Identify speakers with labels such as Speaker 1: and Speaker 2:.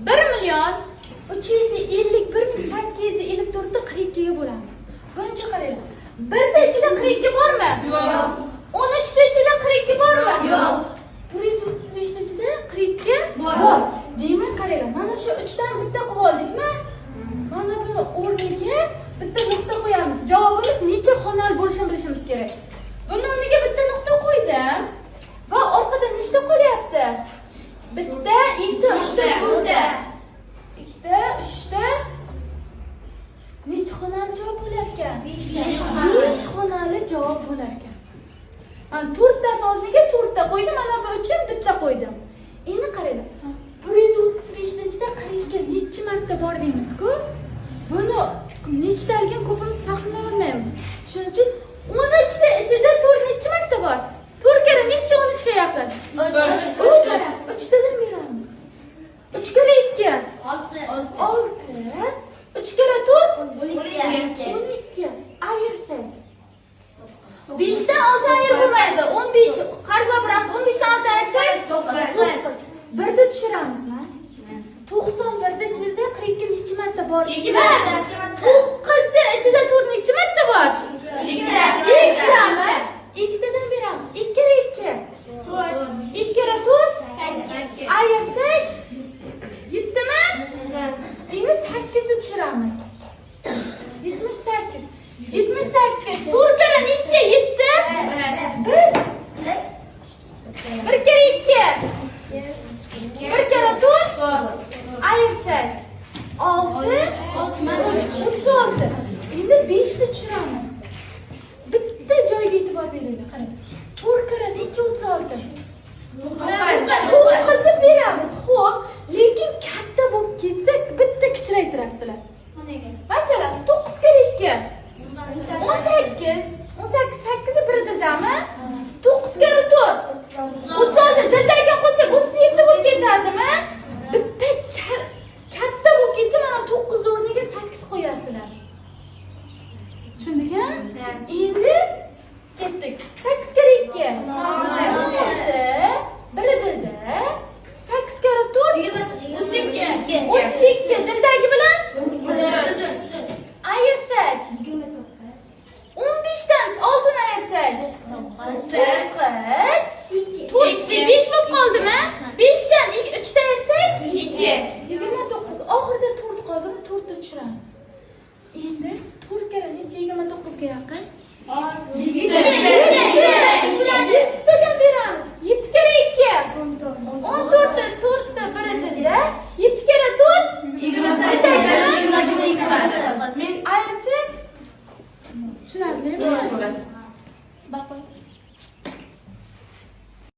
Speaker 1: 1.351.854 bo'ladi. Buncha qaranglar. Birda ichida 42 bormi?
Speaker 2: Yo'q.
Speaker 1: 13 ta ichida 42 bormi?
Speaker 2: Yo'q.
Speaker 1: 135 ta ichida 42
Speaker 2: Bor.
Speaker 1: bor. Demak, qaranglar, mana shu 3 dan bitta qilib oldikmi? Mana buni o'rniga bitta nuqta qo'yamiz. Javobimiz necha xonali bo'lishini bilishimiz kerak. Buni o'rniga bitta nuqta qo'ydim. Va orqada nechta qolyapti? Bitta, ikkita, uchta, to'rtta. Ikkita, uchta. Necha xonali javob bo'lar ekan? 5 xonali javob bo'lar ekan. Mana 4 ta o'rniga 4 ta qo'ydim, mana bu uchun bitta qo'ydim. Endi qaranglar. 135 ta ichida 42 necha marta bor deymiz-ku? Buni nechtaligini ko'pimiz fahmlay olmaymiz. Shuning uchun 13 ta ichida 4 necha marta bor? 4 kara necha 13 ga yaqin? 3 kara. 3 tadan beramiz. 3 kara 2. 6. 3 kara 4 12. Ayirsak. 5 dan 6 ayirib bo'lmaydi. 15 qarz beramiz. 15 dan 6 ayirsak 9. Birda tushiramizmi? 91 da ichida 42 necha marta bor?
Speaker 2: 2 marta.
Speaker 1: 9 da ichida 4 necha marta bor?
Speaker 2: 2
Speaker 1: ikkitami? Ikkitadan beramiz. 2 kara 2. 2 kara 4 ayirsak yetdimi? Endi 8 ni tushiramiz. 78. 78. 4 kara necha? 7. 1 kara 2. 1 kara 4 ayirsak 6. 36. Endi 5 ni tushiramiz. Bitta joyga e'tibor beringlar. Qarang. 4 kara necha 36? 9 beramiz. Xo'p, lekin katta bo'lib ketsa bitta kichiraytirasizlar. Masalan, 9 kara 2 18. 18 8 biridami? 9 kara 4 36. Dildaga qo'ysak 37 bo'lib ketadimi? Bitta katta bo'lib ketsa mana 9 o'rniga 8 qo'yasizlar. Tushundingmi? Endi ketdik. 8 kara 2 16. Biri dilda. 8 kara 4 32. 32 dildagi bilan ayirsak 15 dan 6 ni ayirsak 9. 5 bo'lib qoldimi? 5 dan 3 ta ayirsak 2. 29. Oxirida 4 qoldi. 4 ta tushiramiz. Endi 4 kara necha 29 ga yaqin? 7 tadan beramiz. 7 kara 2 14 ta 4 ta biri dilda. 7 kara 4 28. Men ayirsak tushunarlimi?
Speaker 2: Bak.